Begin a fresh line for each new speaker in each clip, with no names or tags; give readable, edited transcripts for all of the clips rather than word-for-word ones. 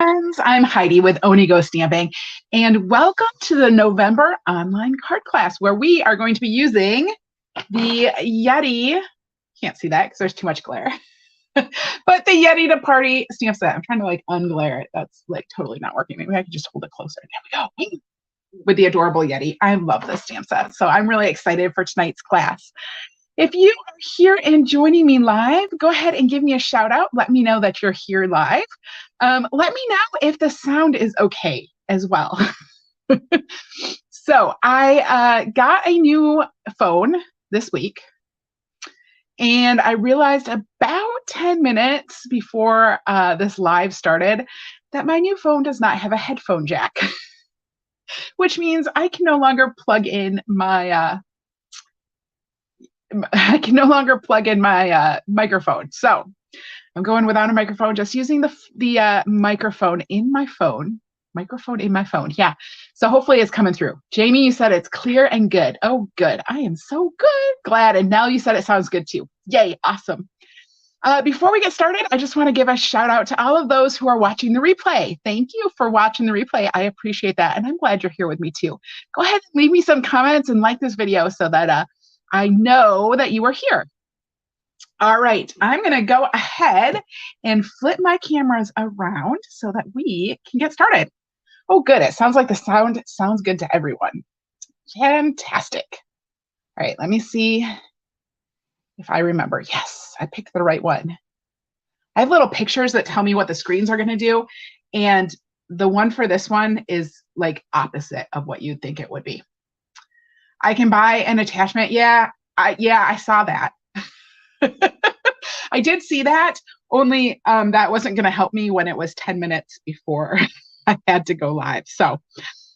friends. I'm Heidi with Onigo Stamping, and welcome to the November online card class where we are going to be using the Yeti. Can't see that because there's too much glare. But the Yeti to Party stamp set. I'm trying to like unglare it. That's like totally not working. Maybe I could just hold it closer. There we go. With the adorable Yeti. I love this stamp set. So I'm really excited for tonight's class. If you are here and joining me live, go ahead and give me a shout out. Let me know that you're here live. Let me know if the sound is okay as well. So I got a new phone this week, and I realized about 10 minutes before this live started that my new phone does not have a headphone jack, which means I can no longer plug in my microphone. So I'm going without a microphone, just using the microphone in my phone. Microphone in my phone. Yeah. So hopefully it's coming through. Jamie, you said it's clear and good. Oh, good. I am so good. Glad. And Nell, you said it sounds good too. Yay. Awesome. Before we get started, I just want to give a shout out to all of those who are watching the replay. Thank you for watching the replay. I appreciate that. And I'm glad you're here with me too. Go ahead and leave me some comments and like this video so that I know that you are here. All right, I'm going to go ahead and flip my cameras around so that we can get started. Oh, good. It sounds like the sound sounds good to everyone. Fantastic. All right, let me see if I remember. Yes, I picked the right one. I have little pictures that tell me what the screens are going to do, and the one for this one is like opposite of what you'd think it would be. I can buy an attachment. Yeah, I saw that. I did see that, only that wasn't going to help me when it was 10 minutes before I had to go live. So,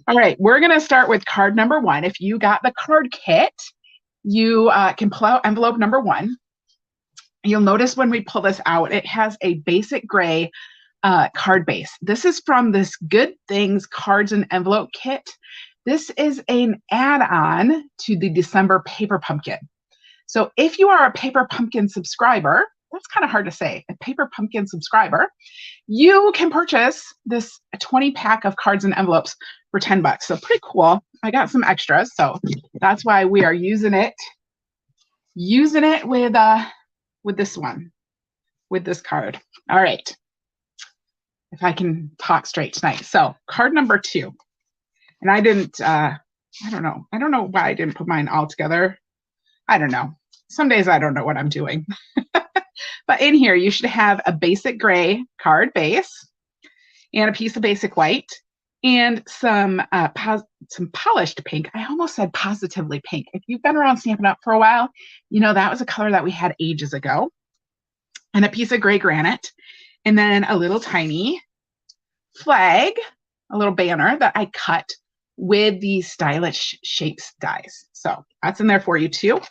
all right, we're going to start with card number 1. If you got the card kit, you can pull out envelope number 1. You'll notice when we pull this out, it has a basic gray card base. This is from this Good Things Cards and Envelope Kit. This is an add-on to the December Paper Pumpkin. So if you are a Paper Pumpkin subscriber, that's kind of hard to say, a Paper Pumpkin subscriber, you can purchase this 20-pack of cards and envelopes for 10 bucks. So pretty cool. I got some extras, so that's why we are using it with this one, with this card. All right. If I can talk straight tonight. So card number 2. And I didn't, I don't know why I didn't put mine all together. I don't know. Some days I don't know what I'm doing. But in here, you should have a basic gray card base and a piece of basic white and some polished pink. I almost said positively pink. If you've been around Stampin' Up for a while, you know that was a color that we had ages ago. And a piece of gray granite. And then a little tiny flag, a little banner that I cut with these stylish shapes dies. So that's in there for you too.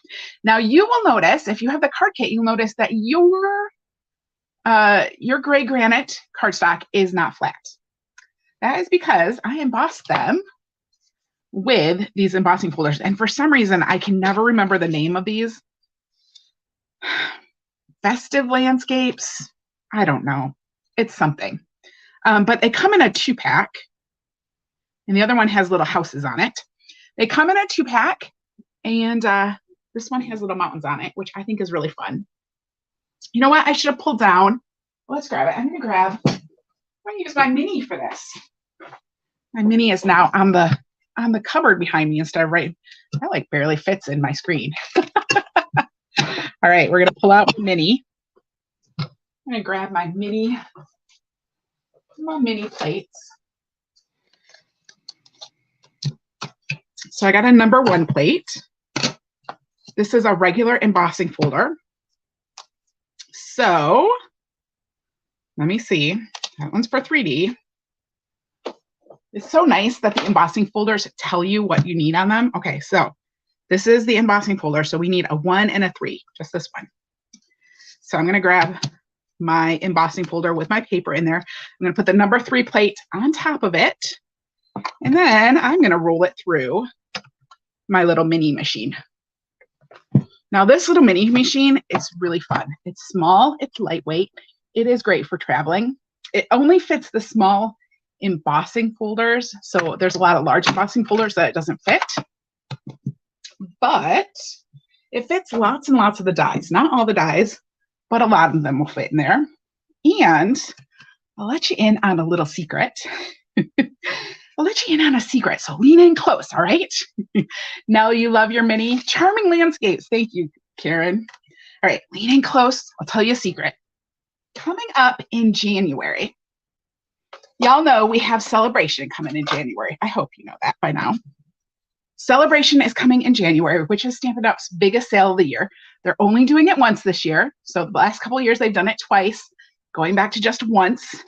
Now you will notice, if you have the card kit, you'll notice that your gray granite cardstock is not flat. That is because I embossed them with these embossing folders. And for some reason, I can never remember the name of these. Festive Landscapes. I don't know. It's something. But they come in a 2-pack. And the other one has little houses on it. They come in a 2-pack, and this one has little mountains on it, which I think is really fun. You know what? I should have pulled down. Let's grab it. I'm going to use my mini for this. My mini is now on the cupboard behind me instead of right. That like barely fits in my screen. All right, we're going to pull out mini. I'm going to grab my mini plates. So I got a number 1 plate. This is a regular embossing folder. So let me see. That one's for 3D. It's so nice that the embossing folders tell you what you need on them. Okay, so this is the embossing folder. So we need a 1 and a 3, just this one. So I'm going to grab my embossing folder with my paper in there. I'm going to put the number 3 plate on top of it. And then I'm going to roll it through my little mini machine. Now this little mini machine is really fun. It's small, it's lightweight, it is great for traveling. it only fits the small embossing folders. So there's a lot of large embossing folders that it doesn't fit, but it fits lots and lots of the dies. Not all the dies, but a lot of them will fit in there. And I'll let you in on a little secret. I'll let you in on a secret, so lean in close, all right? Now you love your mini charming landscapes. Thank you, Karen. All right, lean in close. I'll tell you a secret. Coming up in January, y'all know we have Celebration coming in January. I hope you know that by now. Celebration is coming in January, which is Stampin' Up's biggest sale of the year. They're only doing it once this year. So the last couple of years, they've done it twice, going back to just once.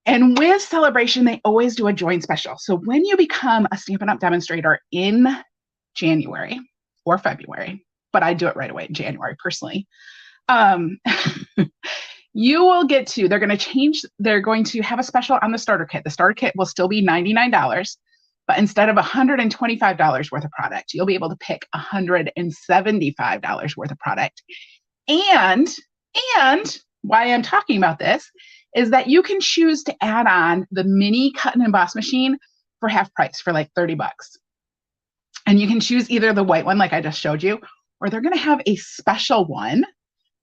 And with Celebration, they always do a join special. So when you become a Stampin' Up demonstrator in January or February, but I do it right away in January personally, you will get to, they're going to have a special on the starter kit. The starter kit will still be $99, but instead of $125 worth of product, you'll be able to pick $175 worth of product. And why I'm talking about this is that you can choose to add on the mini cut and emboss machine for half price, for like 30 bucks. And you can choose either the white one, like I just showed you, or they're going to have a special one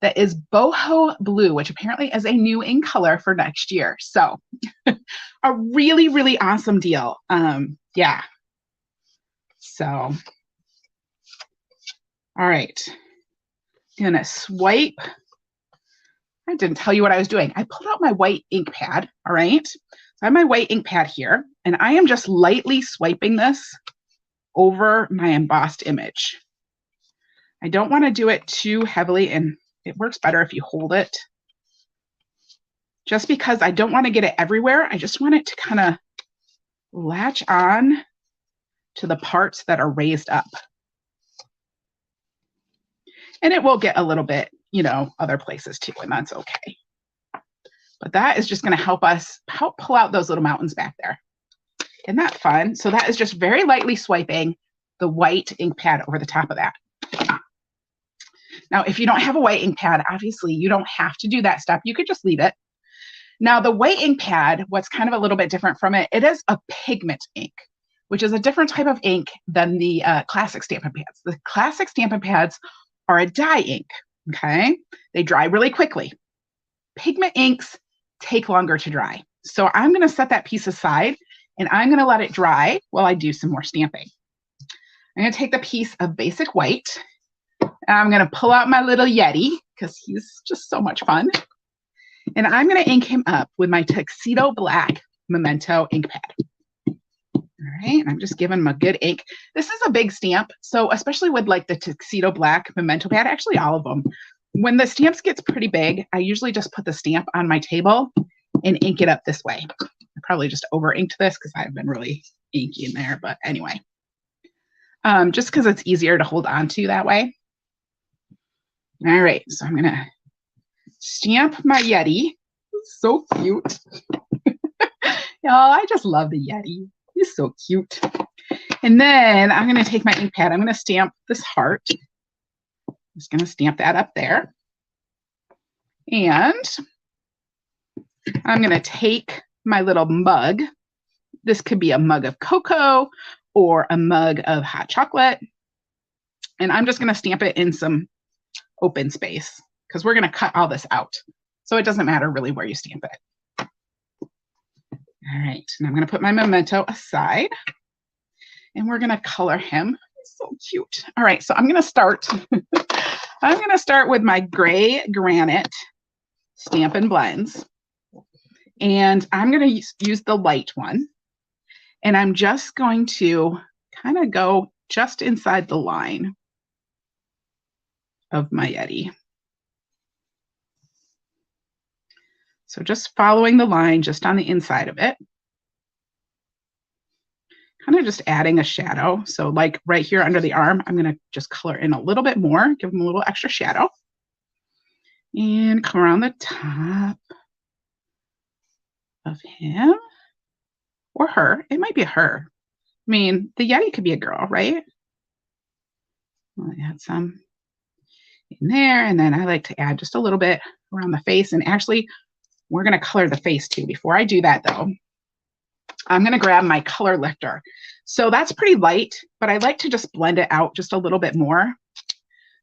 that is boho blue, which apparently is a new in color for next year. So a really, really awesome deal. Yeah. So, all right. I'm going to swipe. I didn't tell you what I was doing. I pulled out my white ink pad, all right? So I have my white ink pad here, and I am just lightly swiping this over my embossed image. I don't want to do it too heavily, and it works better if you hold it. Just because I don't want to get it everywhere, I just want it to kind of latch on to the parts that are raised up. And it will get a little bit, you know, other places too, and that's okay. But that is just going to help pull out those little mountains back there. Isn't that fun? So that is just very lightly swiping the white ink pad over the top of that. Now, if you don't have a white ink pad, obviously you don't have to do that step. You could just leave it. Now, the white ink pad, what's kind of a little bit different from it, it is a pigment ink, which is a different type of ink than the classic Stampin' pads. The classic Stampin' pads are a dye ink, okay? They dry really quickly. Pigment inks take longer to dry. So I'm going to set that piece aside, and I'm going to let it dry while I do some more stamping. I'm going to take the piece of basic white, and I'm going to pull out my little Yeti, because he's just so much fun. And I'm going to ink him up with my Tuxedo Black Memento ink pad. All right, and I'm just giving him a good ink. This is a big stamp, so especially with like the Tuxedo Black Memento pad, actually all of them, when the stamps gets pretty big, I usually just put the stamp on my table and ink it up this way. I probably just over inked this because I've been really inky in there, but anyway. Just because it's easier to hold on to that way. All right, so I'm gonna stamp my Yeti. It's so cute. Y'all, I just love the Yeti. He's so cute. And then I'm going to take my ink pad. I'm going to stamp this heart. I'm just going to stamp that up there. And I'm going to take my little mug. This could be a mug of cocoa or a mug of hot chocolate. And I'm just going to stamp it in some open space because we're going to cut all this out. So it doesn't matter really where you stamp it. All right, and I'm going to put my Memento aside, and we're going to color him. He's so cute. All right, so I'm going to start. I'm going to start with my gray granite Stampin' Blends, and I'm going to use the light one, and I'm just going to kind of go just inside the line of my Yeti. So just following the line just on the inside of it. Kind of just adding a shadow. So like right here under the arm, I'm going to just color in a little bit more, give them a little extra shadow. And come around the top of him or her. It might be a her. I mean, the Yeti could be a girl, right? I'll add some in there. And then I like to add just a little bit around the face. And actually, We're going to color the face too. Before I do that though, I'm going to grab my color lifter. So that's pretty light, but I like to just blend it out just a little bit more.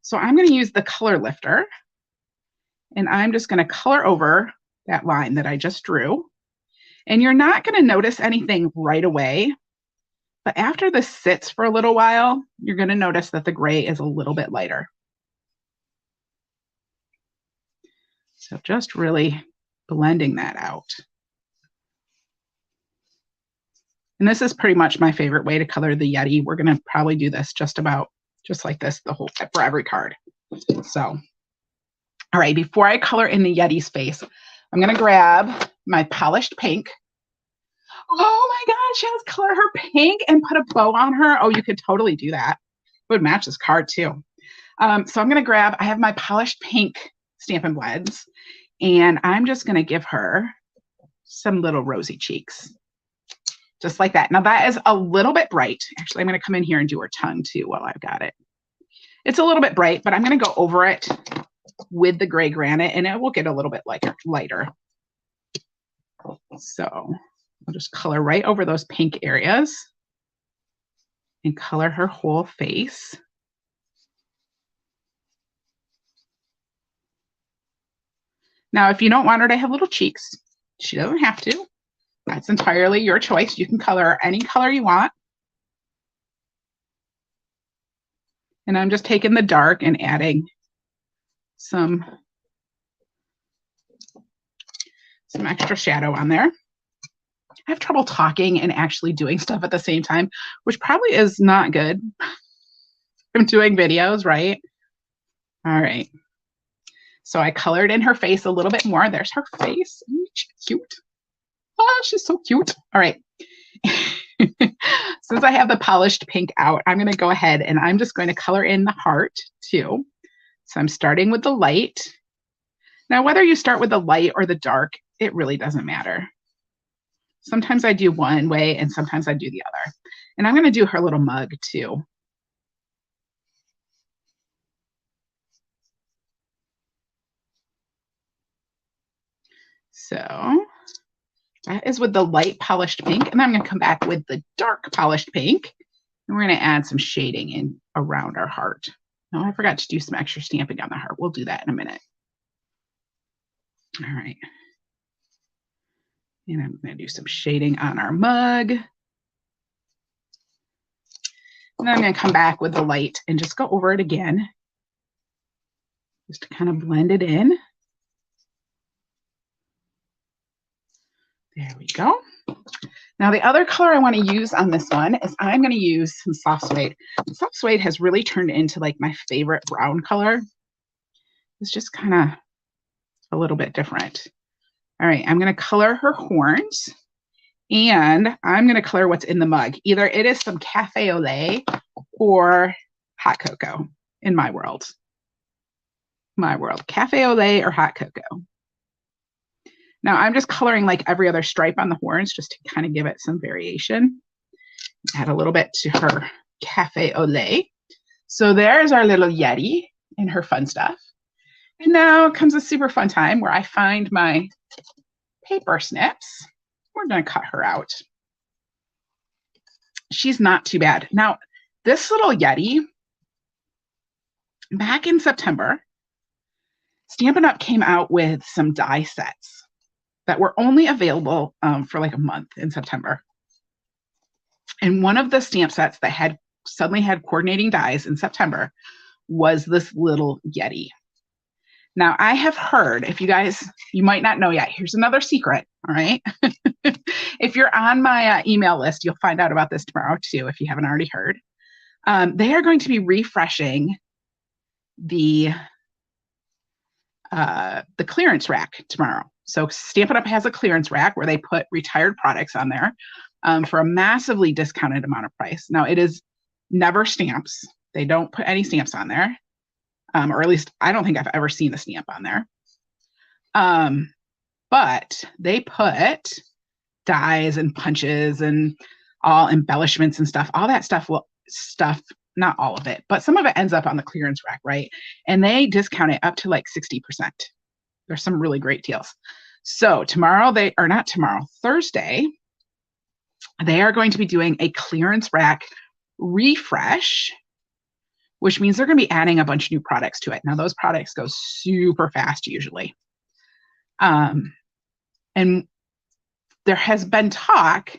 So I'm going to use the color lifter, and I'm just going to color over that line that I just drew. And you're not going to notice anything right away, but after this sits for a little while, you're going to notice that the gray is a little bit lighter. So just really blending that out. And this is pretty much my favorite way to color the Yeti. We're going to probably do this just like this for every card. So, all right, before I color in the Yeti's face, I'm going to grab my polished pink. Oh my gosh, yes, color her pink and put a bow on her. Oh, you could totally do that. It would match this card too. So I'm going to I have my polished pink Stampin' Blends, and I'm just going to give her some little rosy cheeks. Just like that. Now that is a little bit bright. Actually, I'm going to come in here and do her tongue too while I've got it. It's a little bit bright, but I'm going to go over it with the gray granite, and it will get a little bit lighter. So I'll just color right over those pink areas and color her whole face. Now, if you don't want her to have little cheeks, she doesn't have to. That's entirely your choice. You can color any color you want. And I'm just taking the dark and adding some extra shadow on there. I have trouble talking and actually doing stuff at the same time, which probably is not good. I'm doing videos, right? All right. So I colored in her face a little bit more. There's her face. She's cute. Oh, she's so cute. All right. Since I have the polished pink out, I'm going to go ahead and I'm just going to color in the heart too. So I'm starting with the light. Now, whether you start with the light or the dark, it really doesn't matter. Sometimes I do one way and sometimes I do the other. And I'm going to do her little mug too. So that is with the light polished pink. And then I'm going to come back with the dark polished pink. And we're going to add some shading in around our heart. Oh, I forgot to do some extra stamping on the heart. We'll do that in a minute. All right. And I'm going to do some shading on our mug. And then I'm going to come back with the light and just go over it again. Just to kind of blend it in. There we go. Now the other color I want to use on this one is I'm going to use some soft suede. Soft suede has really turned into like my favorite brown color. It's just kind of a little bit different. All right, I'm going to color her horns, and I'm going to color what's in the mug. Either it is some cafe au lait or hot cocoa in my world. My world, cafe au lait or hot cocoa. Now I'm just coloring like every other stripe on the horns just to kind of give it some variation. Add a little bit to her cafe au lait. So there's our little Yeti and her fun stuff. And now comes a super fun time where I find my paper snips. We're going to cut her out. She's not too bad. Now, this little Yeti, back in September, Stampin' Up! Came out with some die sets that were only available for like a month in September. And one of the stamp sets that suddenly had coordinating dies in September was this little Yeti. Now, I have heard, you might not know yet, here's another secret, all right? If you're on my email list, you'll find out about this tomorrow too, if you haven't already heard. They are going to be refreshing the clearance rack tomorrow. So Stampin' Up! Has a clearance rack where they put retired products on there for a massively discounted amount of price. Now, it is never stamps. They don't put any stamps on there. Or at least I don't think I've ever seen a stamp on there. But they put dies and punches and all embellishments and stuff. All that stuff, not all of it, but some of it ends up on the clearance rack, right? And they discount it up to like 60%. There's some really great deals. So tomorrow not tomorrow, Thursday, they are going to be doing a clearance rack refresh, which means they're going to be adding a bunch of new products to it. Now, those products go super fast usually. And there has been talk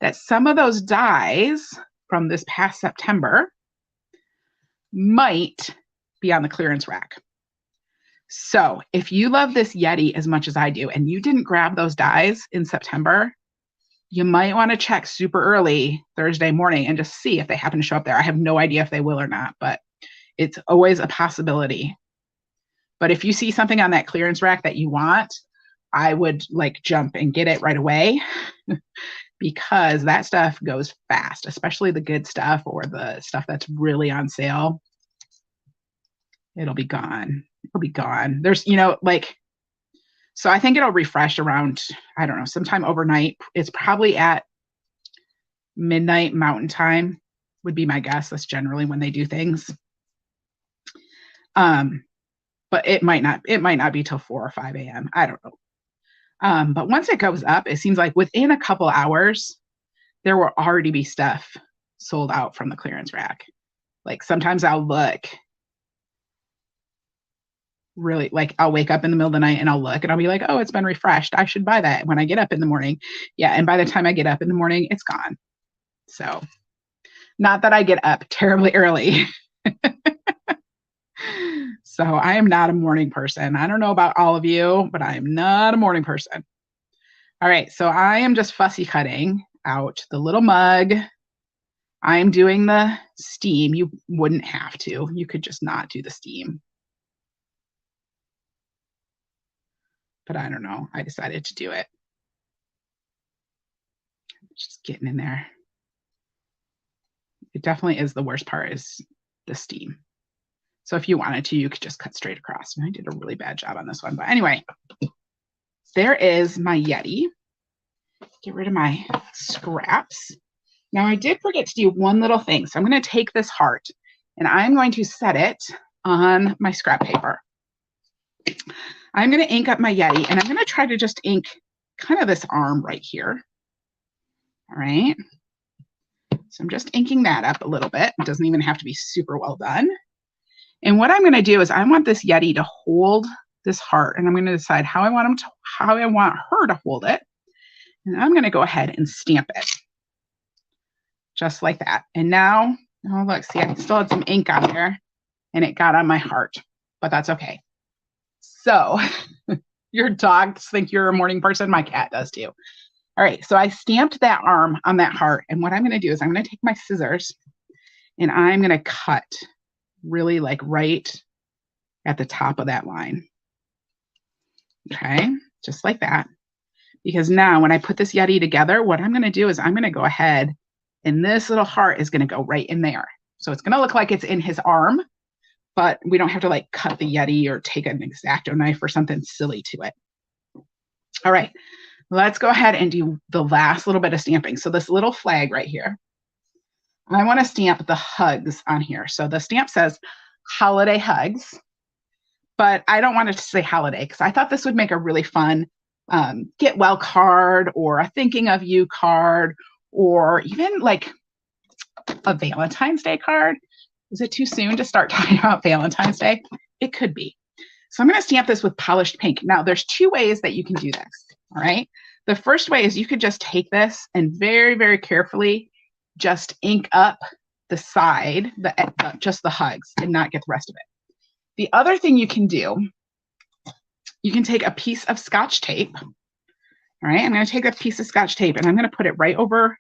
that some of those dies from this past September might be on the clearance rack. So if you love this Yeti as much as I do, and you didn't grab those dies in September, you might want to check super early Thursday morning and just see if they happen to show up there. I have no idea if they will or not, but it's always a possibility. But if you see something on that clearance rack that you want, I would like jump and get it right away because that stuff goes fast, especially the good stuff or the stuff that's really on sale. It'll be gone. It'll be gone. There's, so I think it'll refresh around, I don't know, sometime overnight. It's probably at midnight Mountain Time would be my guess. That's generally when they do things. But it might not be till 4 or 5 a.m. I don't know. But once it goes up, it seems like within a couple hours, there will already be stuff sold out from the clearance rack. Like sometimes I'll look really, like I'll wake up in the middle of the night and I'll look and I'll be like, oh, it's been refreshed. I should buy that when I get up in the morning. Yeah. And by the time I get up in the morning, it's gone. So not that I get up terribly early. So I am not a morning person. I don't know about all of you, but I am not a morning person. All right. So I am just fussy cutting out the little mug. I am doing the steam. You wouldn't have to. You could just not do the steam. But I don't know. I decided to do it. Just getting in there. It definitely is the worst part is the steam. So if you wanted to, you could just cut straight across. And I did a really bad job on this one. But anyway, there is my Yeti. Get rid of my scraps. Now I did forget to do one little thing. So I'm going to take this heart and I'm going to set it on my scrap paper. I'm going to ink up my Yeti and I'm going to try to just ink kind of this arm right here. All right. So I'm just inking that up a little bit. It doesn't even have to be super well done. And what I'm going to do is I want this Yeti to hold this heart and I'm going to decide how I want her to hold it. And I'm going to go ahead and stamp it just like that. And now, oh, look, see, I still had some ink on there and it got on my heart, but that's okay. So your dogs think you're a morning person. My cat does too. All right. So I stamped that arm on that heart. And what I'm going to do is I'm going to take my scissors and I'm going to cut really like right at the top of that line. Okay. Just like that. Because now when I put this Yeti together, what I'm going to do is I'm going to go ahead and this little heart is going to go right in there. So it's going to look like it's in his arm, but we don't have to like cut the Yeti or take an X-Acto knife or something silly to it. All right, let's go ahead and do the last little bit of stamping. So this little flag right here, I want to stamp the hugs on here. So the stamp says holiday hugs, but I don't want it to say holiday because I thought this would make a really fun get well card or a thinking of you card or even like a Valentine's Day card. Is it too soon to start talking about Valentine's Day? It could be. So I'm going to stamp this with polished pink. Now there's two ways that you can do this. All right. The first way is you could just take this and very, very carefully just ink up the side, just the hugs and not get the rest of it. The other thing you can do, you can take a piece of Scotch tape. All right. I'm going to take a piece of Scotch tape and I'm going to put it right over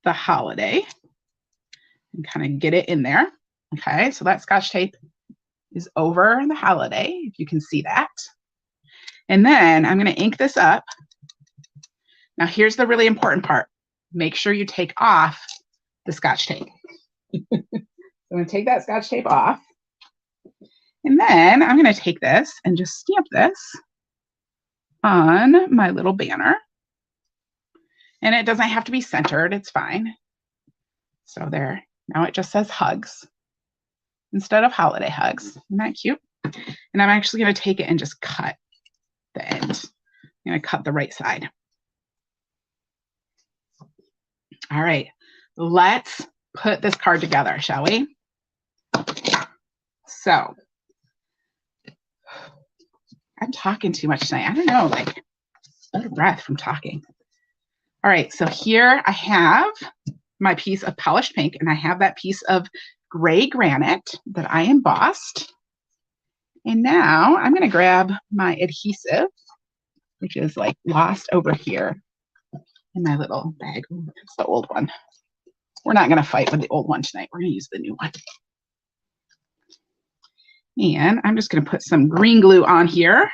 the holiday and kind of get it in there. Okay. So that Scotch tape is over the holiday, if you can see that. And then I'm going to ink this up. Now here's the really important part. Make sure you take off the Scotch tape. So I'm going to take that Scotch tape off. And then I'm going to take this and just stamp this on my little banner. And it doesn't have to be centered. It's fine. So there. Now it just says hugs instead of holiday hugs. Isn't that cute? And I'm actually going to take it and just cut the end. I'm going to cut the right side. All right, let's put this card together, shall we? So I'm talking too much tonight. I don't know, like out of breath from talking. All right, so here I have my piece of polished pink, and I have that piece of gray granite that I embossed. And now I'm going to grab my adhesive, which is like lost over here in my little bag. It's the old one. We're not going to fight with the old one tonight. We're going to use the new one. And I'm just going to put some green glue on here.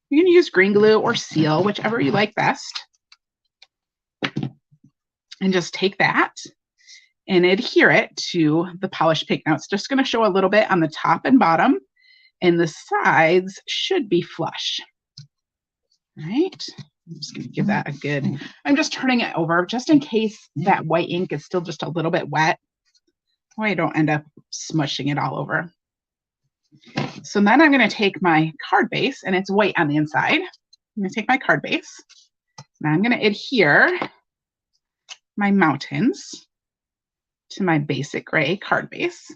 You can use green glue or seal, whichever you like best. And just take that and adhere it to the polished pink. Now it's just going to show a little bit on the top and bottom, and the sides should be flush. All right. I'm just going to give that a good, I'm just turning it over just in case that white ink is still just a little bit wet, so I don't end up smushing it all over. So then I'm going to take my card base, and it's white on the inside. I'm going to take my card base, and I'm going to adhere my mountains to my basic gray card base.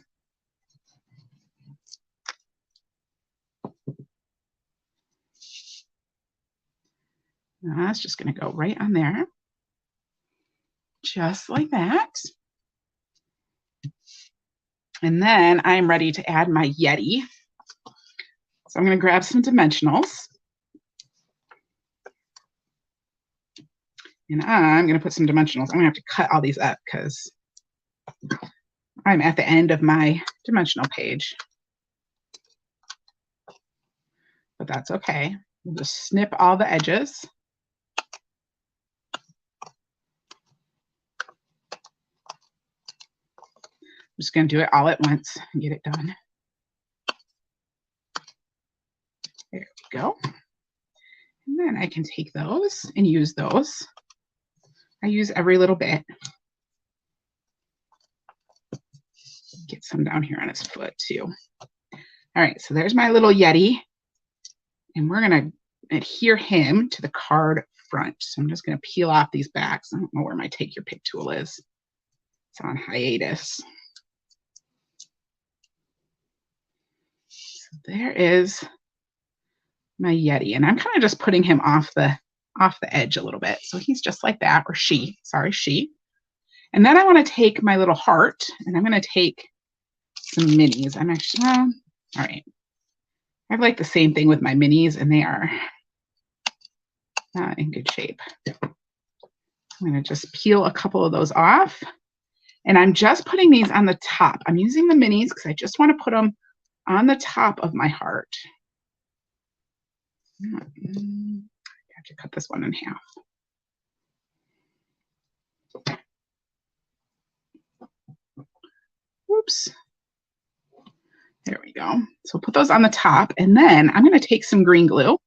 Now that's just going to go right on there, just like that. And then I'm ready to add my Yeti. So I'm going to grab some dimensionals. And I'm going to put some dimensionals. I'm going to have to cut all these up because I'm at the end of my dimensional page. But that's okay. We'll just snip all the edges. I'm just going to do it all at once and get it done. There we go. And then I can take those and use those. I use every little bit. Get some down here on his foot too. All right, so there's my little Yeti. And we're going to adhere him to the card front. So I'm just going to peel off these backs. I don't know where my take your pick tool is. It's on hiatus. So there is my Yeti, and I'm kind of just putting him off the edge a little bit. So he's just like that, or she, sorry, she. And then I want to take my little heart, and I'm going to take some minis. I'm actually, well, all right. I have like the same thing with my minis, and they are not in good shape. I'm going to just peel a couple of those off. And I'm just putting these on the top. I'm using the minis because I just want to put them on the top of my heart. I have to cut this one in half. Whoops. There we go. So put those on the top, and then I'm going to take some green glue.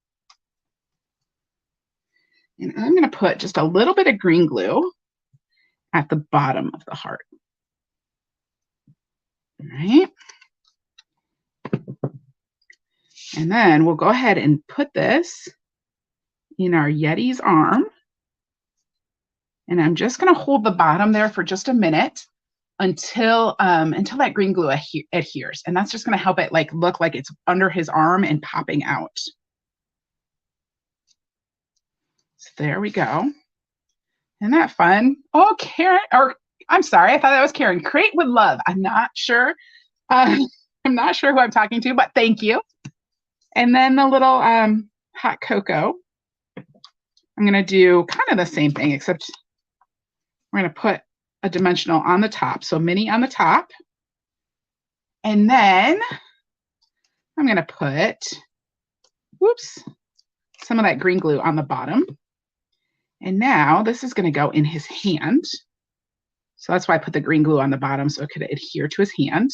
And I'm going to put just a little bit of green glue at the bottom of the heart. All right. And then we'll go ahead and put this in our Yeti's arm. And I'm just going to hold the bottom there for just a minute until that green glue adheres. And that's just going to help it like look like it's under his arm and popping out. So there we go. Isn't that fun? Oh, Karen, or I'm sorry, I thought that was Karen. Create with love. I'm not sure. I'm not sure who I'm talking to, but thank you. And then the little hot cocoa. I'm going to do kind of the same thing, except we're going to put a dimensional on the top. So mini on the top. And then I'm going to put, whoops, some of that green glue on the bottom. And now this is going to go in his hand. So that's why I put the green glue on the bottom so it could adhere to his hand.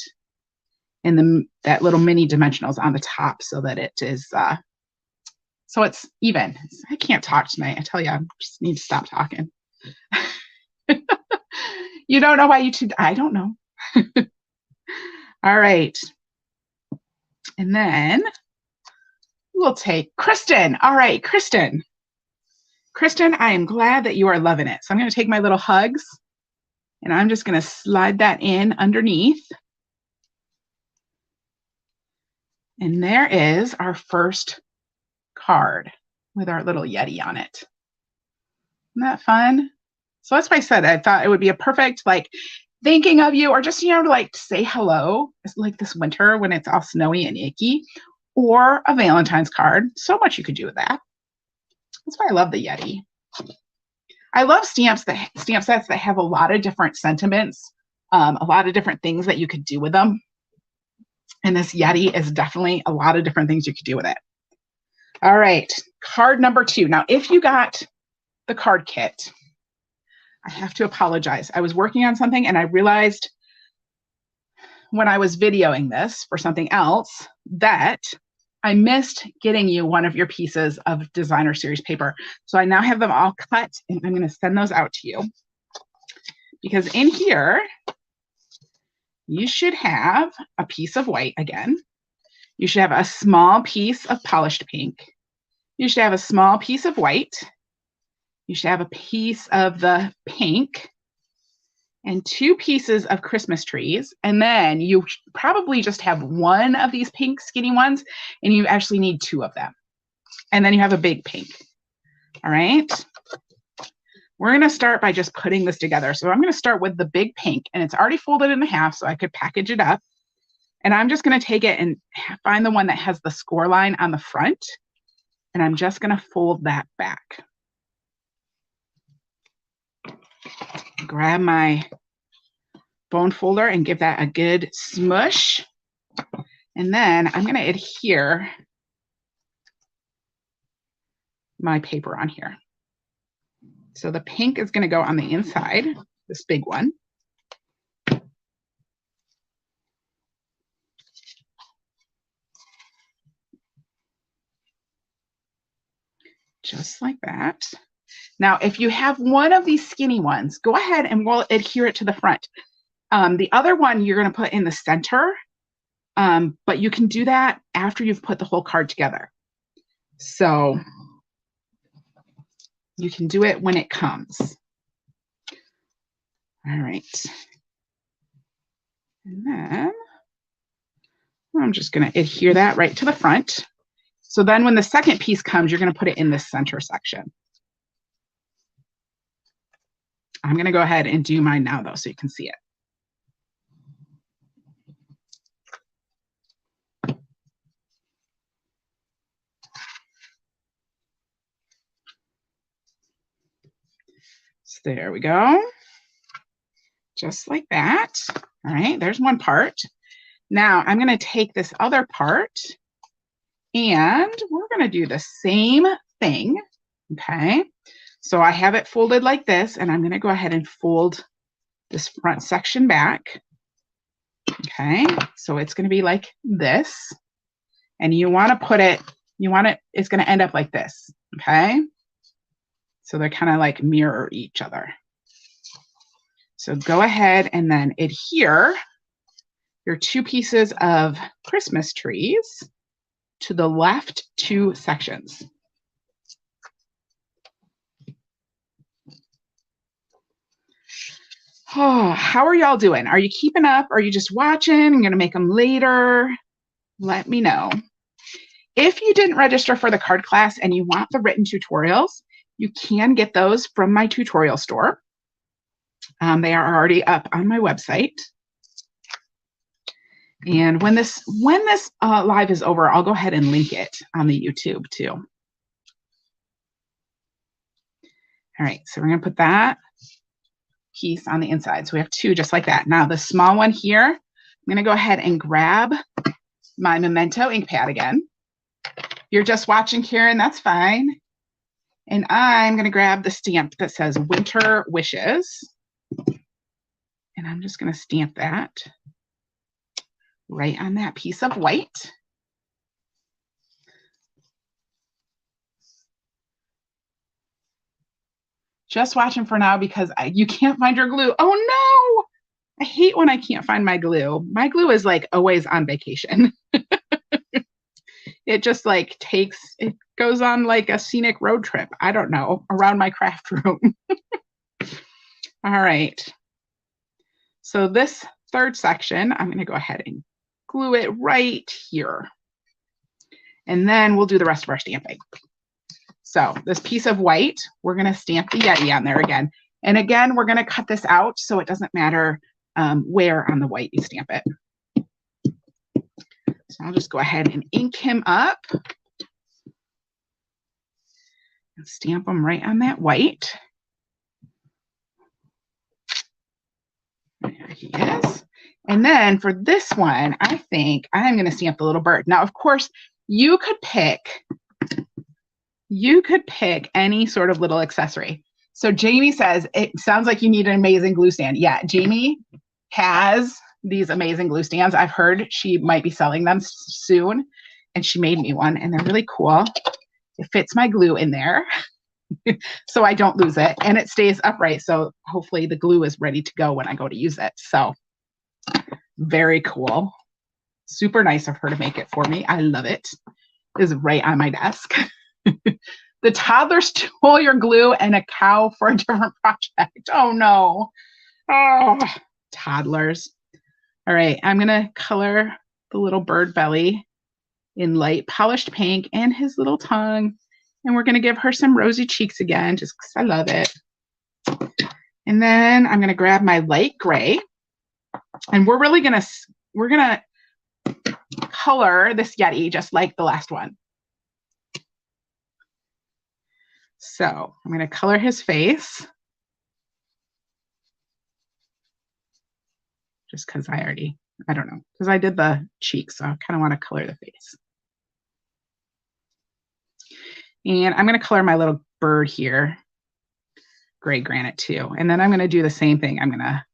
And then that little mini dimensionals on the top so that it is, so it's even. I can't talk tonight. I tell you, I just need to stop talking. You don't know why you two, I don't know. All right. And then we'll take Kristen. All right, Kristen. Kristen, I am glad that you are loving it. So I'm going to take my little hugs and I'm just going to slide that in underneath. And there is our first card with our little Yeti on it. Isn't that fun? So that's why I said I thought it would be a perfect, like, thinking of you, or just, to like say hello, like this winter when it's all snowy and icky, or a Valentine's card. So much you could do with that. That's why I love the Yeti. I love stamp sets that have a lot of different sentiments, a lot of different things that you could do with them. And this Yeti is definitely a lot of different things you could do with it. All right, card number 2. Now, if you got the card kit, I have to apologize. I was working on something and I realized when I was videoing this for something else that I missed getting you one of your pieces of designer series paper. So I now have them all cut and I'm going to send those out to you. Because in here, you should have a piece of white again. You should have a small piece of polished pink. You should have a small piece of white. You should have a piece of the pink and 2 pieces of Christmas trees. And then you probably just have one of these pink skinny ones, and you actually need 2 of them. And then you have a big pink. All right. We're going to start by just putting this together. So I'm going to start with the big pink, and it's already folded in half so I could package it up. And I'm just going to take it and find the one that has the score line on the front. And I'm just going to fold that back. Grab my bone folder and give that a good smush. And then I'm going to adhere my paper on here. So the pink is going to go on the inside, this big one. Just like that. Now, if you have one of these skinny ones, go ahead and we'll adhere it to the front. The other one you're going to put in the center, but you can do that after you've put the whole card together. So you can do it when it comes. All right. And then I'm just going to adhere that right to the front. So then when the second piece comes, you're going to put it in the center section. I'm going to go ahead and do mine now, though, so you can see it. So there we go. Just like that. All right, there's one part. Now I'm going to take this other part and we're going to do the same thing. Okay. So I have it folded like this, and I'm going to go ahead and fold this front section back. Okay, so it's going to be like this, and you want to put it, it's going to end up like this. Okay, so they're kind of like mirror each other. So go ahead and then adhere your 2 pieces of Christmas trees to the left 2 sections. Oh, how are y'all doing? Are you keeping up? Are you just watching? I'm going to make them later. Let me know. If you didn't register for the card class and you want the written tutorials, you can get those from my tutorial store. They are already up on my website. And when this live is over, I'll go ahead and link it on the YouTube too. All right, so we're going to put that piece on the inside. So we have 2 just like that. Now the small one here, I'm going to go ahead and grab my Memento ink pad again. You're just watching, Karen, that's fine. And I'm going to grab the stamp that says Winter Wishes. And I'm just going to stamp that right on that piece of white. Just watching for now because you can't find your glue. Oh no! I hate when I can't find my glue. My glue is like always on vacation. it just like it goes on like a scenic road trip. I don't know, around my craft room. All right. So this third section, I'm going to go ahead and glue it right here. And then we'll do the rest of our stamping. So this piece of white, we're going to stamp the Yeti on there again. And again, we're going to cut this out so it doesn't matter where on the white you stamp it. So I'll just go ahead and ink him up and stamp him right on that white. There he is. And then for this one, I think I'm going to stamp the little bird. Now, of course, you could pick any sort of little accessory. So Jamie says, it sounds like you need an amazing glue stand. Yeah, Jamie has these amazing glue stands. I've heard she might be selling them soon, and she made me one, and they're really cool. It fits my glue in there so I don't lose it, and it stays upright. So hopefully the glue is ready to go when I go to use it. So very cool. Super nice of her to make it for me. I love it. It is right on my desk. The toddler stole your glue and a cow for a different project. Oh no. Oh, toddlers. All right, I'm gonna color the little bird belly in light polished pink and his little tongue. And we're gonna give her some rosy cheeks again, just because I love it. And then I'm gonna grab my light gray, and we're gonna color this Yeti just like the last one. So I'm going to color his face just because I don't know, because I did the cheeks, so I kind of want to color the face. And I'm going to color my little bird here gray granite too. And then I'm going to do the same thing. I'm going to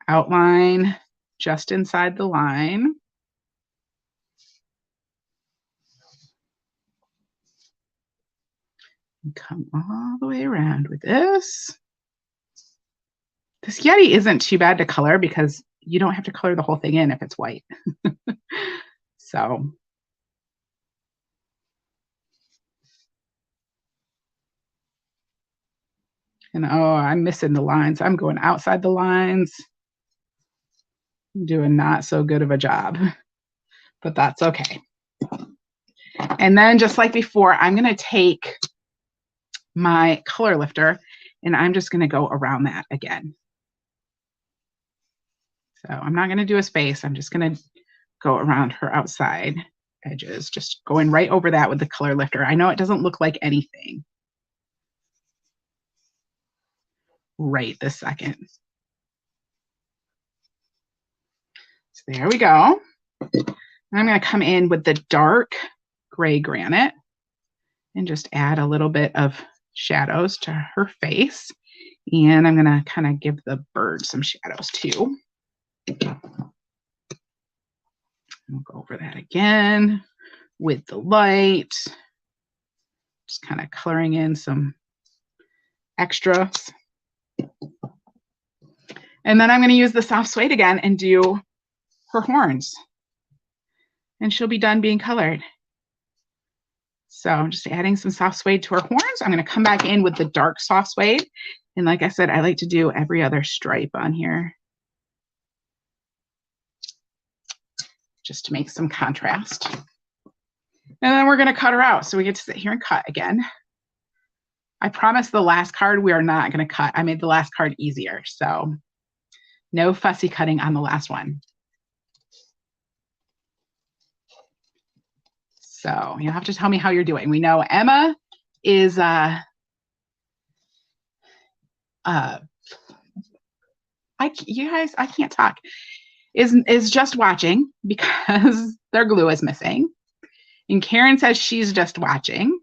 outline just inside the line. And come all the way around with this. This Yeti isn't too bad to color because you don't have to color the whole thing in if it's white. So. And oh, I'm missing the lines. I'm going outside the lines. I'm doing not so good of a job, but that's okay. And then just like before, I'm going to take my color lifter and I'm just going to go around that again. So I'm not going to do his face. I'm just going to go around her outside edges, just going right over that with the color lifter. I know it doesn't look like anything right this second. So there we go. And I'm going to come in with the dark gray granite and just add a little bit of shadows to her face. And I'm going to kind of give the bird some shadows too. We'll go over that again with the light. Just kind of coloring in some extras. And then I'm going to use the soft suede again and do her horns. And she'll be done being colored. So I'm just adding some soft suede to her horns. I'm going to come back in with the dark soft suede. And like I said, I like to do every other stripe on here, just to make some contrast. And then we're going to cut her out. So we get to sit here and cut again. I promise the last card we are not going to cut. I made the last card easier. So no fussy cutting on the last one. So you'll have to tell me how you're doing. We know Emma is you guys, I can't talk, is just watching because their glue is missing. And Karen says she's just watching.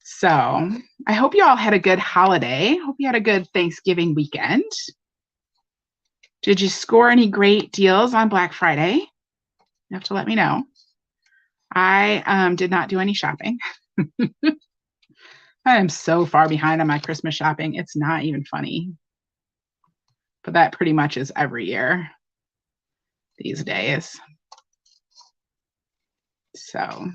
So I hope you all had a good holiday. Hope you had a good Thanksgiving weekend. Did you score any great deals on Black Friday? You have to let me know. I did not do any shopping. I am so far behind on my Christmas shopping. It's not even funny. But that pretty much is every year these days. So, all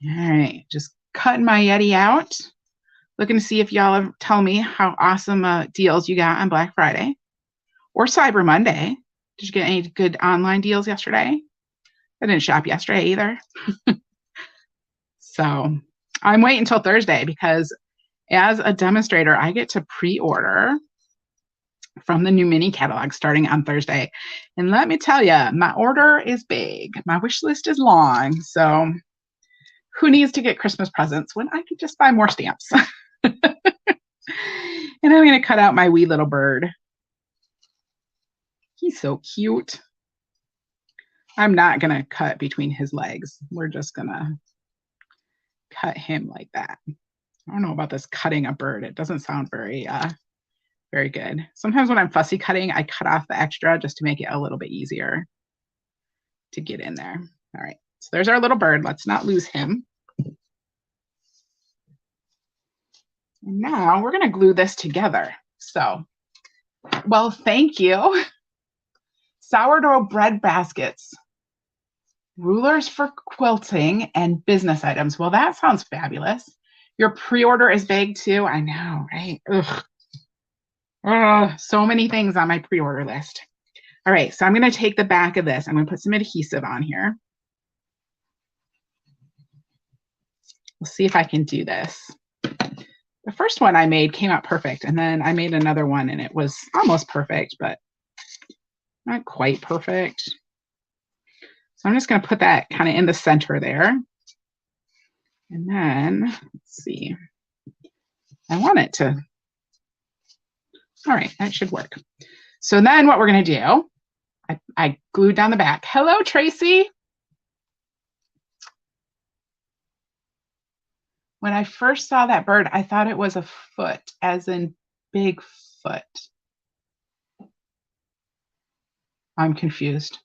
right, just cutting my Yeti out. Looking to see if y'all tell me how awesome deals you got on Black Friday or Cyber Monday. Did you get any good online deals yesterday? I didn't shop yesterday either. So I'm waiting until Thursday because as a demonstrator, I get to pre-order from the new mini catalog starting on Thursday. And let me tell you, my order is big. My wish list is long. So who needs to get Christmas presents when I could just buy more stamps? And I'm going to cut out my wee little bird. He's so cute. I'm not going to cut between his legs. We're just going to cut him like that. I don't know about this cutting a bird. It doesn't sound very good. Sometimes when I'm fussy cutting, I cut off the extra just to make it a little bit easier to get in there. All right, so there's our little bird. Let's not lose him. And now we're gonna glue this together. So, well, thank you. Sourdough bread baskets, rulers for quilting, and business items. Well, that sounds fabulous. Your pre-order is big too. I know, right? Ugh. So many things on my pre-order list. All right, so I'm going to take the back of this. I'm going to put some adhesive on here. We'll see if I can do this. The first one I made came out perfect, and then I made another one, and it was almost perfect, but not quite perfect. So I'm just going to put that kind of in the center there. And then, let's see. I want it to, all right, that should work. So then what we're going to do, I glued down the back. Hello, Tracy. When I first saw that bird, I thought it was a foot, as in big foot. I'm confused.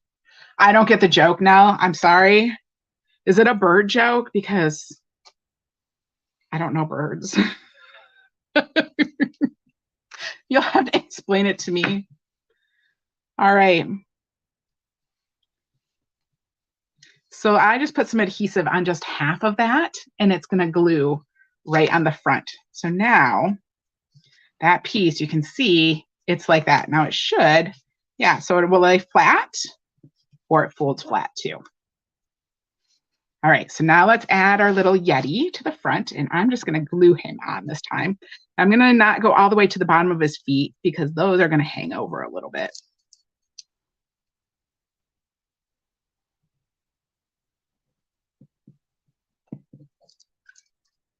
I don't get the joke now. I'm sorry. Is it a bird joke? Because I don't know birds. You'll have to explain it to me. All right. So I just put some adhesive on just half of that, and it's going to glue right on the front. So now that piece, you can see it's like that. Now it should, yeah, so it will lay flat or it folds flat too. All right, so now let's add our little Yeti to the front, and I'm just going to glue him on this time. I'm going to not go all the way to the bottom of his feet because those are going to hang over a little bit.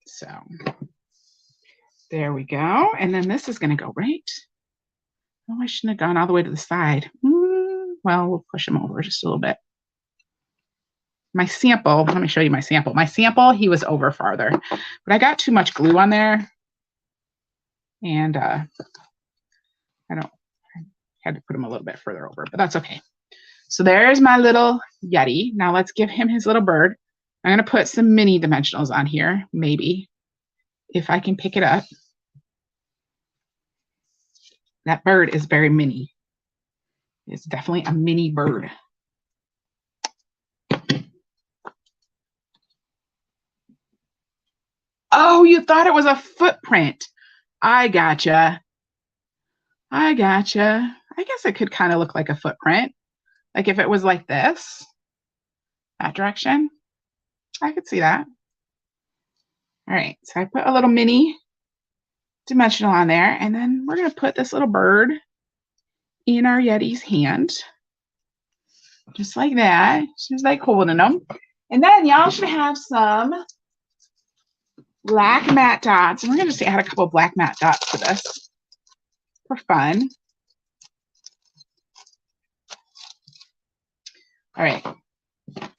So there we go. And then this is going to go right. Oh, I shouldn't have gone all the way to the side. Well, we'll push him over just a little bit. My sample, let me show you my sample. My sample, he was over farther, but I got too much glue on there. And I had to put him a little bit further over, but that's okay. So there's my little Yeti. Now let's give him his little bird. I'm going to put some mini dimensionals on here, maybe, if I can pick it up. That bird is very mini. It's definitely a mini bird. Oh, you thought it was a footprint. I gotcha. I gotcha. I guess it could kind of look like a footprint. Like if it was like this, that direction, I could see that. All right, so I put a little mini dimensional on there, and then we're going to put this little bird in our Yeti's hand, just like that. She's like holding them. And then y'all should have some black matte dots, and we're going to just add a couple of black matte dots to this for fun. All right,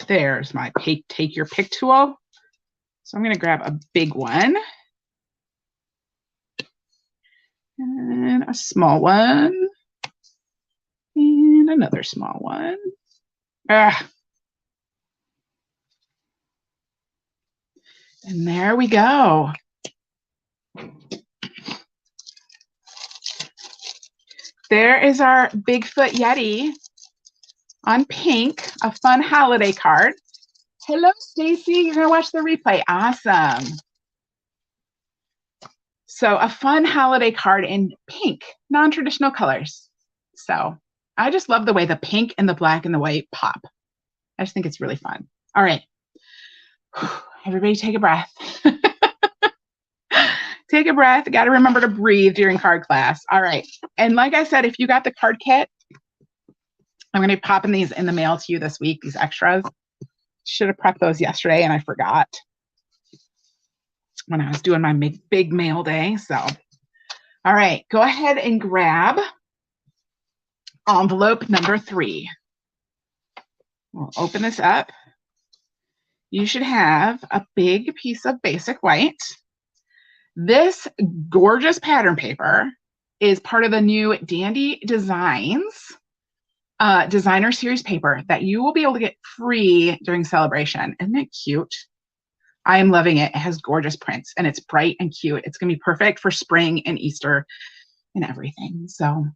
there's my take your pick tool. So I'm going to grab a big one and a small one and another small one. And there we go. There is our Bigfoot Yeti. on pink, a fun holiday card. Hello, Stacy. You're going to watch the replay. Awesome. So a fun holiday card in pink, non-traditional colors. So I just love the way the pink and the black and the white pop. I just think it's really fun. All right. Everybody take a breath. Take a breath. Got to remember to breathe during card class. All right. And like I said, if you got the card kit, I'm going to be popping these in the mail to you this week, these extras. Should have prepped those yesterday and I forgot when I was doing my big mail day. So, all right, go ahead and grab envelope number 3. We'll open this up. You should have a big piece of basic white. This gorgeous pattern paper is part of the new Dandy Designs designer series paper that you will be able to get free during celebration. Isn't it cute? I am loving it. It has gorgeous prints and it's bright and cute. It's going to be perfect for spring and Easter and everything. So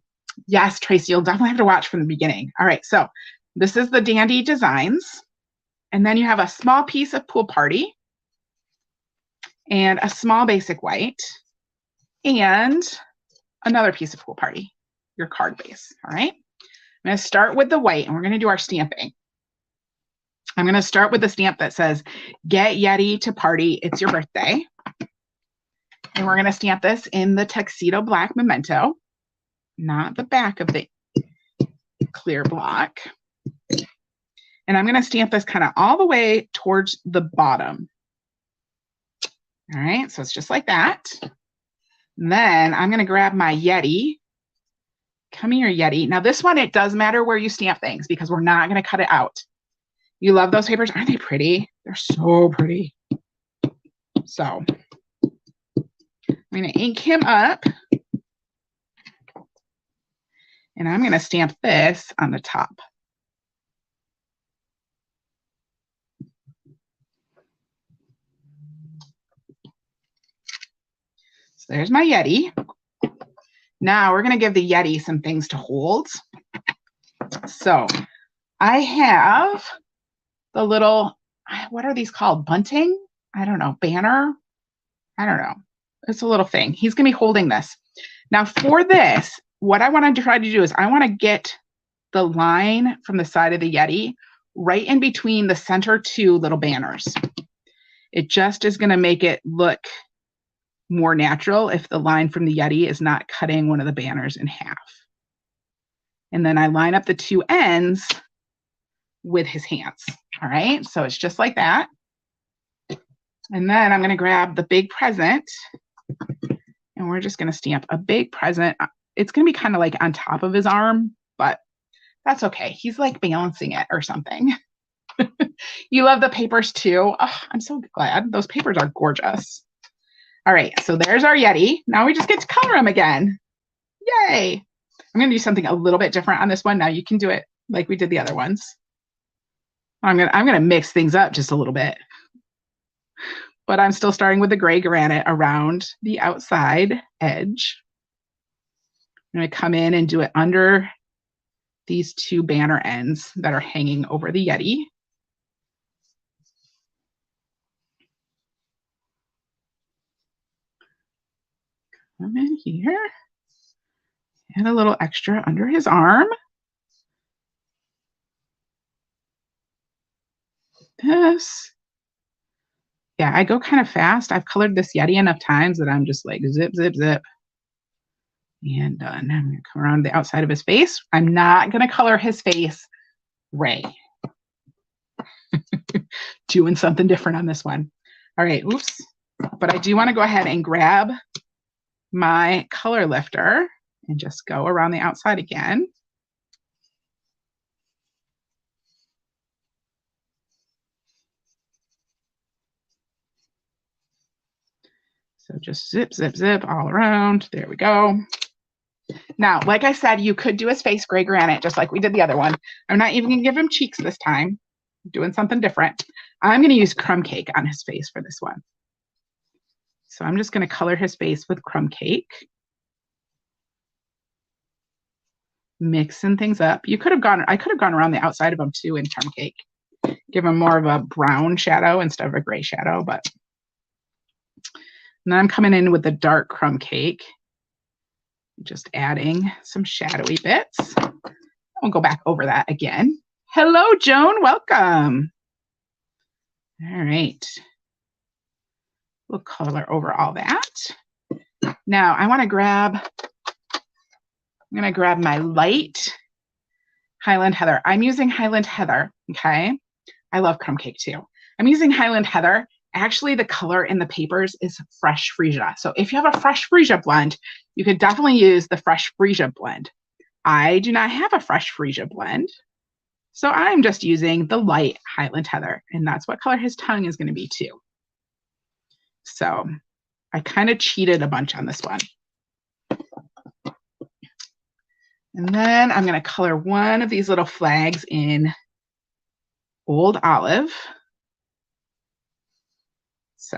yes, Tracy, you'll definitely have to watch from the beginning. All right. So this is the Dandy Designs. And then you have a small piece of Pool Party and a small basic white and another piece of Pool Party, your card base. All right. I'm going to start with the white and we're going to do our stamping. I'm going to start with the stamp that says, "Get Yeti to party, it's your birthday." And we're going to stamp this in the tuxedo black memento, not the back of the clear block. And I'm going to stamp this kind of all the way towards the bottom. All right, so it's just like that. And then I'm going to grab my Yeti. Come here, Yeti. Now this one, it does matter where you stamp things because we're not going to cut it out. You love those papers? Aren't they pretty? They're so pretty. So I'm going to ink him up. And I'm going to stamp this on the top. So there's my Yeti. Now we're going to give the Yeti some things to hold. So I have the little, what are these called? Bunting? I don't know. Banner? I don't know. It's a little thing. He's going to be holding this. Now for this, what I want to try to do is I want to get the line from the side of the Yeti right in between the center 2 little banners. It just is going to make it look more natural if the line from the Yeti is not cutting one of the banners in half. And then I line up the 2 ends with his hands. All right, so it's just like that. And then I'm going to grab the big present and we're just going to stamp a big present. It's going to be kind of like on top of his arm, but that's okay. He's like balancing it or something. You love the papers too. Oh, I'm so glad. Those papers are gorgeous. All right, so there's our Yeti. Now we just get to color him again. Yay. I'm going to do something a little bit different on this one. Now you can do it like we did the other ones. I'm going to mix things up just a little bit. But I'm still starting with the gray granite around the outside edge. I'm going to come in and do it under these 2 banner ends that are hanging over the Yeti. Come in here. And a little extra under his arm. This. Yeah, I go kind of fast. I've colored this Yeti enough times that I'm just like zip, zip, zip. And done. I'm going to come around the outside of his face. I'm not going to color his face gray. Doing something different on this one. All right, oops. But I do want to go ahead and grab my color lifter and just go around the outside again. So just zip, zip, zip all around. There we go. Now, like I said, you could do his face gray granite, just like we did the other one. I'm not even going to give him cheeks this time. I'm doing something different. I'm going to use crumb cake on his face for this one. So I'm just going to color his face with crumb cake. mixing things up. I could have gone around the outside of them too in crumb cake, give them more of a brown shadow instead of a gray shadow, but and then I'm coming in with the dark crumb cake, just adding some shadowy bits. I'll go back over that again. Hello, Joan, welcome. All right. We'll color over all that. Now I'm going to grab my light Highland Heather. I'm using Highland Heather, okay? I love crumb cake too. I'm using Highland Heather. Actually, the color in the papers is fresh freesia. So if you have a fresh freesia blend, you could definitely use the fresh freesia blend. I do not have a fresh freesia blend, so I'm just using the light Highland Heather, and that's what color his tongue is going to be too. So I kind of cheated a bunch on this one. And then I'm going to color one of these little flags in Old Olive. So,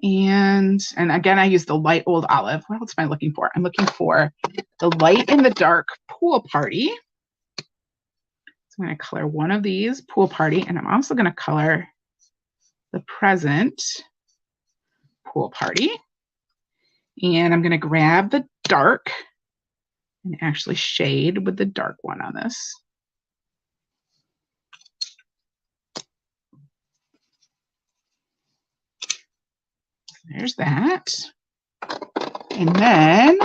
and again, I use the light Old Olive. What else am I looking for? I'm looking for the light in the dark Pool Party. So I'm going to color one of these Pool Party, and I'm also going to color the Present Pool Party. And I'm going to grab the dark and actually shade with the dark one on this. There's that. And then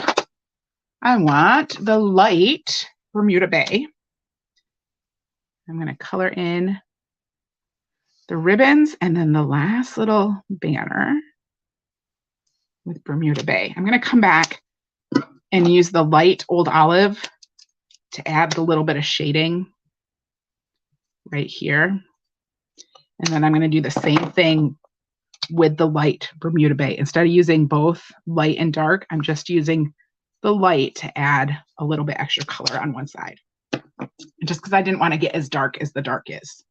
I want the light Bermuda Bay. I'm going to color in the ribbons and then the last little banner with Bermuda Bay. I'm going to come back and use the light Old Olive to add the little bit of shading right here. And then I'm going to do the same thing with the light Bermuda Bay. Instead of using both light and dark, I'm just using the light to add a little bit extra color on one side. Just because I didn't want to get as dark as the dark is.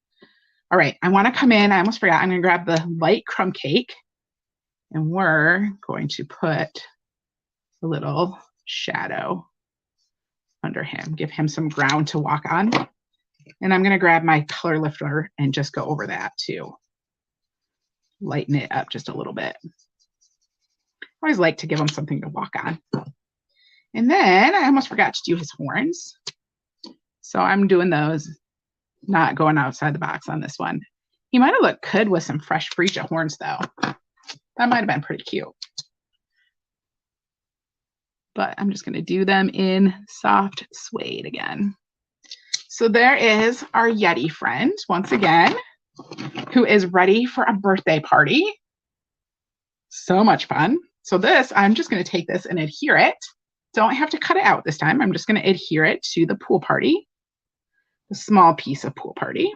All right, I want to come in, I almost forgot, I'm going to grab the light crumb cake and we're going to put a little shadow under him, give him some ground to walk on. And I'm going to grab my color lifter and just go over that too. Lighten it up just a little bit. I always like to give him something to walk on. And then I almost forgot to do his horns. So I'm doing those, not going outside the box on this one. He might have looked good with some fresh freesia horns though. That might have been pretty cute. But I'm just going to do them in soft suede again. So there is our Yeti friend once again, who is ready for a birthday party. So much fun. So this, I'm just going to take this and adhere it. Don't have to cut it out this time. I'm just going to adhere it to the pool party, the small piece of pool party.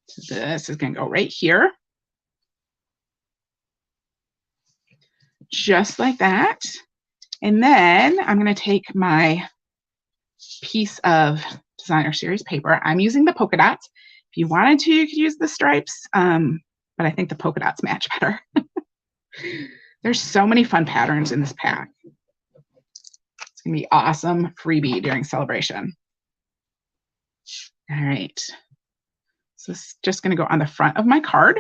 So this is going to go right here. Just like that. And then I'm going to take my piece of designer series paper. I'm using the polka dots. If you wanted to, you could use the stripes, but I think the polka dots match better. There's so many fun patterns in this pack. It's going to be awesome freebie during celebration. All right. So it's just going to go on the front of my card.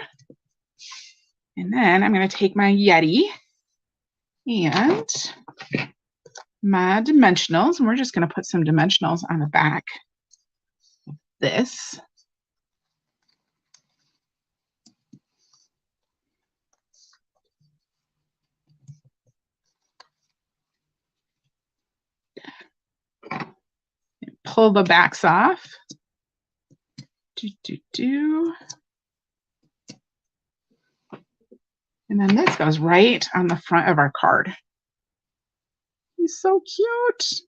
And then I'm going to take my Yeti and my dimensionals, and we're just going to put some dimensionals on the back of this. Pull the backs off. And then this goes right on the front of our card. He's so cute.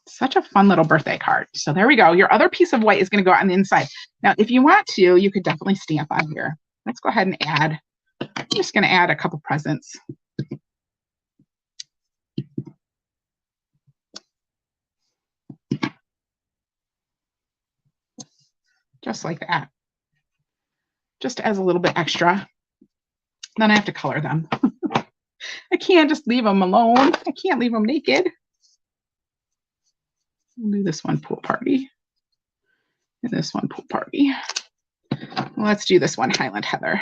Such a fun little birthday card. So there we go. Your other piece of white is going to go on the inside. Now, if you want to, you could definitely stamp on here. Let's go ahead and add. I'm just going to add a couple presents. Just like that. Just as a little bit extra. Then I have to color them. I can't just leave them alone. I can't leave them naked. We'll do this one pool party. And this one pool party. Let's do this one Highland Heather.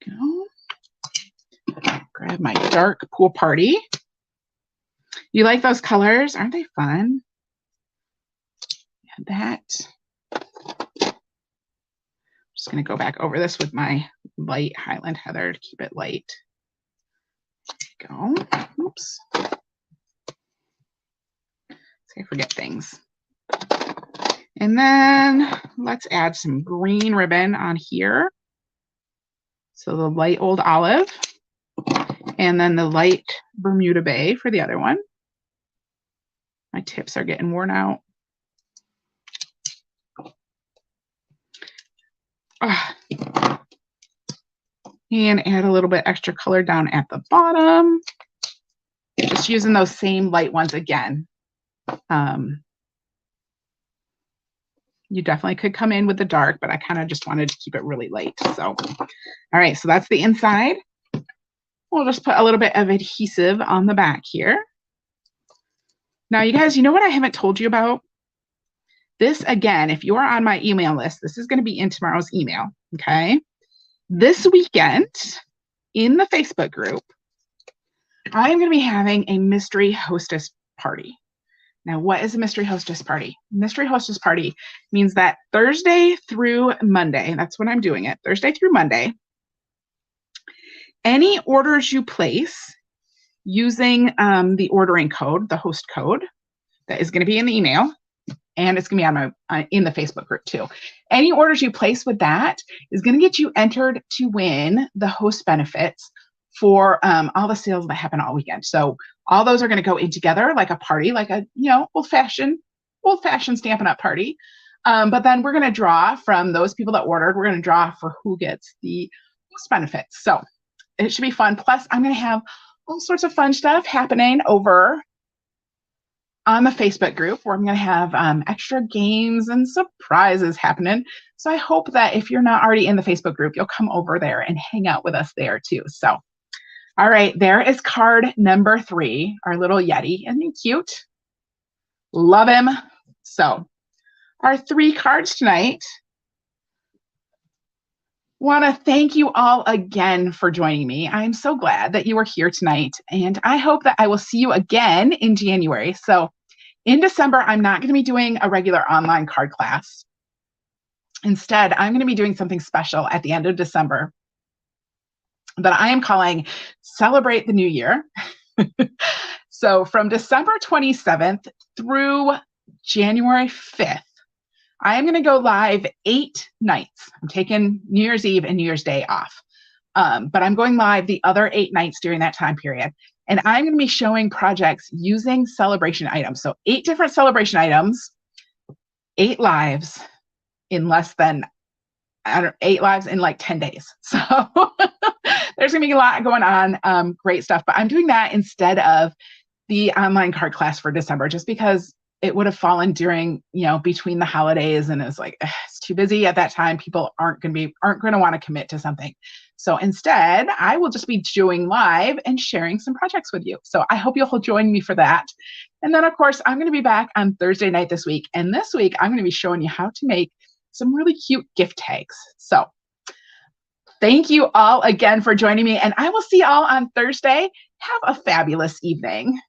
Go. Grab my dark pool party. You like those colors? Aren't they fun? Yeah, that. Just going to go back over this with my light Highland Heather to keep it light. Go. Oops. I forget things. And then let's add some green ribbon on here. So the light old olive, and then the light Bermuda Bay for the other one. My tips are getting worn out. And add a little bit extra color down at the bottom. Just using those same light ones again. You definitely could come in with the dark, but I kind of just wanted to keep it really light. So, all right, so that's the inside. We'll just put a little bit of adhesive on the back here. Now, you guys, you know what I haven't told you about? This, again, if you are on my email list, this is going to be in tomorrow's email, okay? This weekend in the Facebook group, I'm going to be having a mystery hostess party. Now, what is a mystery hostess party? Mystery hostess party means that Thursday through Monday, that's when I'm doing it, Thursday through Monday, any orders you place using the ordering code, the host code, that is going to be in the email, and it's going to be on my in the Facebook group too. Any orders you place with that is going to get you entered to win the host benefits for all the sales that happen all weekend. So all those are going to go in together like a party, like a, you know, old-fashioned Stampin' Up! Party. But then we're going to draw from those people that ordered. We're going to draw for who gets the host benefits. So it should be fun. Plus, I'm going to have all sorts of fun stuff happening over on the Facebook group, where I'm going to have extra games and surprises happening. So I hope that if you're not already in the Facebook group, you'll come over there and hang out with us there too. So, all right, there is card number 3, our little Yeti. Isn't he cute? Love him. So our 3 cards tonight. Want to thank you all again for joining me. I'm so glad that you are here tonight, and I hope that I will see you again in January. So in December, I'm not going to be doing a regular online card class. Instead, I'm going to be doing something special at the end of December that I am calling Celebrate the New Year. So from December 27th through January 5th, I am going to go live 8 nights. I'm taking New Year's Eve and New Year's Day off. But I'm going live the other 8 nights during that time period. And I'm going to be showing projects using celebration items. So 8 different celebration items, 8 lives in less than, 8 lives in like 10 days. So there's going to be a lot going on, great stuff. But I'm doing that instead of the online card class for December, just because it would have fallen during, you know, between the holidays, and it's like, it's too busy at that time. People aren't going to want to commit to something. So instead, I will just be doing live and sharing some projects with you. So I hope you'll join me for that. And then of course, I'm going to be back on Thursday night this week. And this week, I'm going to be showing you how to make some really cute gift tags. So thank you all again for joining me, and I will see you all on Thursday. Have a fabulous evening.